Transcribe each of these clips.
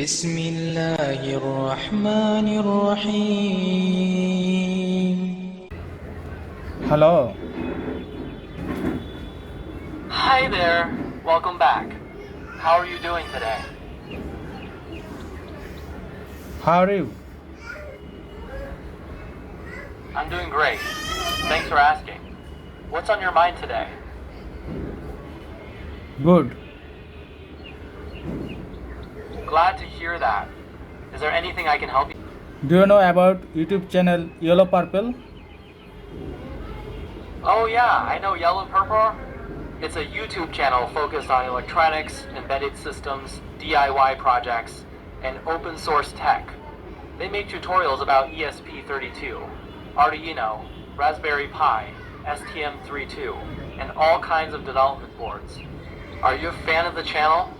بسم الله الرحمن الرحيم. Hello, Hi there, welcome back. How are you doing today? how are you? I'm doing great. Thanks for asking. What's on your mind today? Good. Glad to hear that. Is there anything I can help you? Do you know about YouTube channel Yellow Purple? Oh yeah, I know yellowpurple. It's a YouTube channel focused on electronics, embedded systems, DIY projects, and open source tech. They make tutorials about ESP32, Arduino, Raspberry Pi, STM32, and all kinds of development boards. Are you a fan of the channel?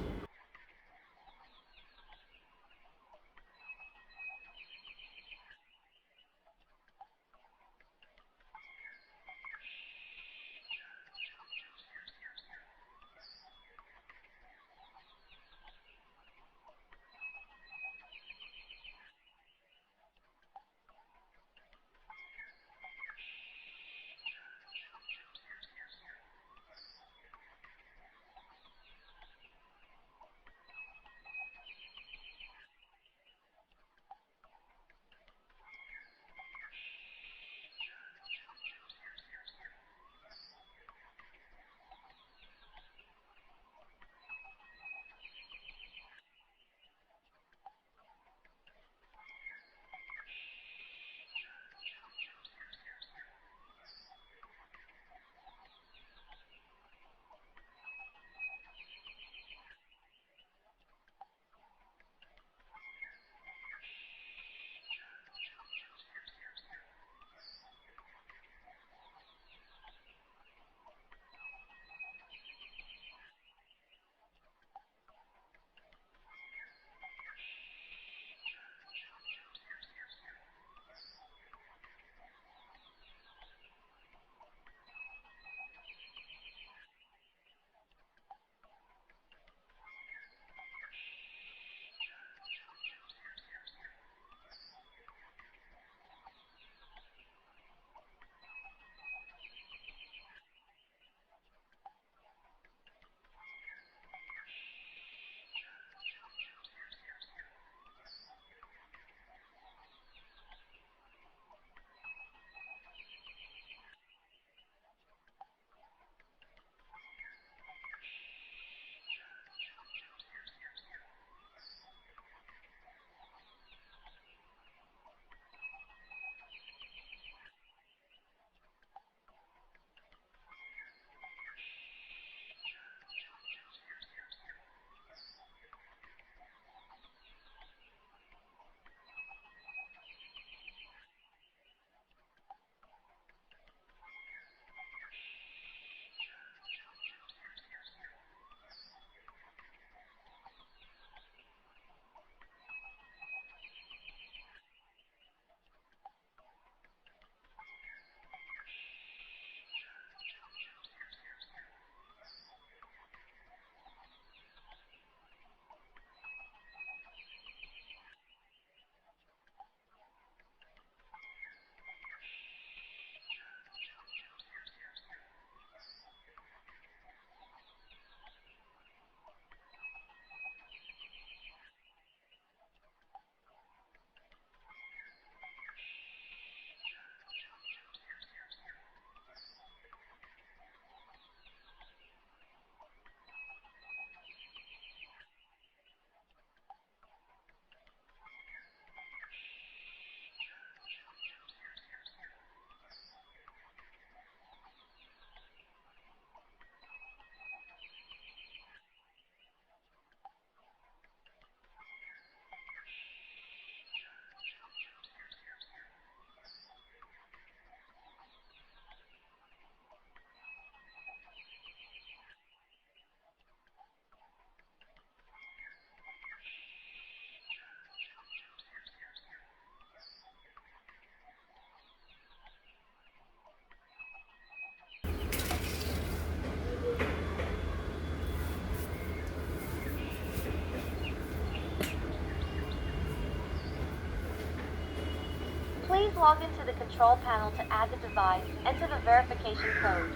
log into the control panel to add the device, enter the verification code.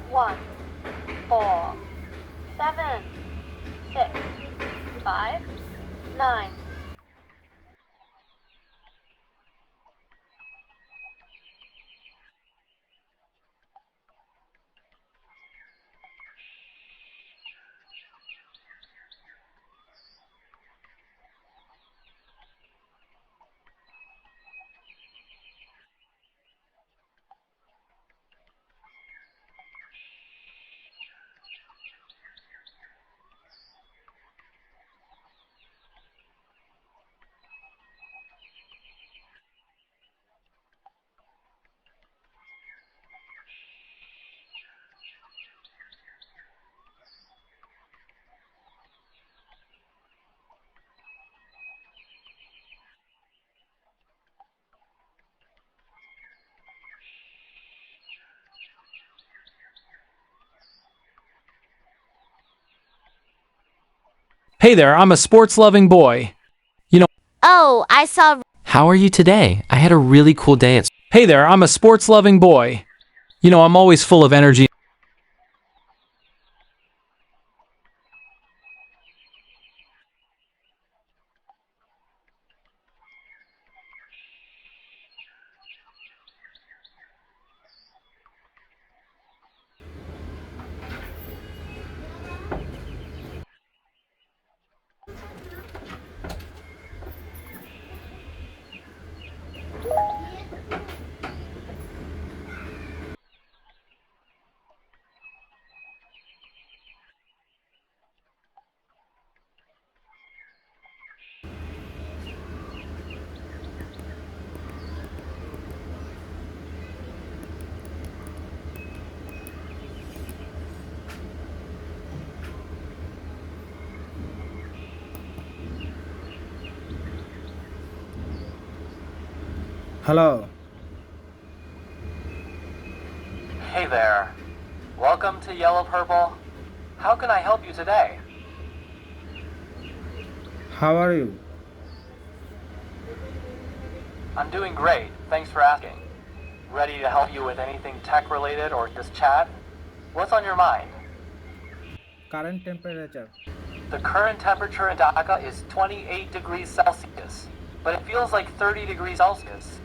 1, 4, 7, 6, 5, 9. Hey there, I'm a sports-loving boy. Oh, I saw. How are you today? I had a really cool day at... Hey there, I'm a sports-loving boy. I'm always full of energy. Hello. Hey there. Welcome to Yellow Purple. How can I help you today? How are you? I'm doing great. Thanks for asking. Ready to help you with anything tech-related or just chat? What's on your mind? Current temperature. The current temperature in Dhaka is 28 degrees Celsius, but it feels like 30 degrees Celsius.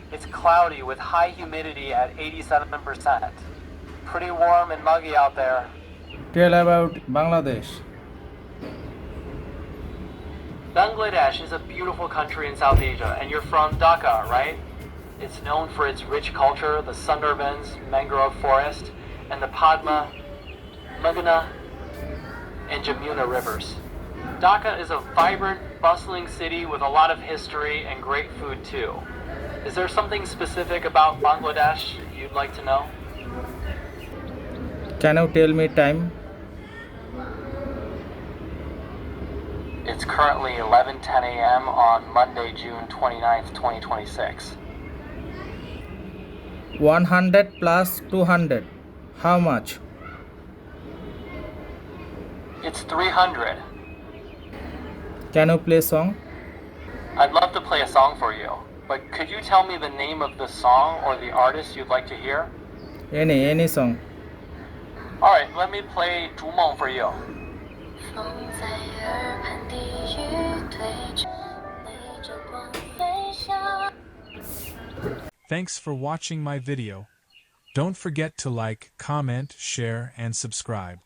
It's cloudy with high humidity at 87%. Pretty warm and muggy out there. Tell about Bangladesh. Bangladesh is a beautiful country in South Asia, and you're from Dhaka, right? It's known for its rich culture, the Sundarbans, mangrove forest, and the Padma, Meghna, and Jamuna rivers. Dhaka is a vibrant, bustling city with a lot of history and great food too. Is there something specific about Bangladesh you'd like to know? Can you tell me time? It's currently 11:10 a.m. on Monday, June 29th, 2026. 100 plus 200. How much? It's 300. Can you play song? I'd love to play a song for you, but could you tell me the name of the song or the artist you'd like to hear? Any song. Alright, let me play 逐梦 for you. Thanks for watching my video. Don't forget to like, comment, share, and subscribe.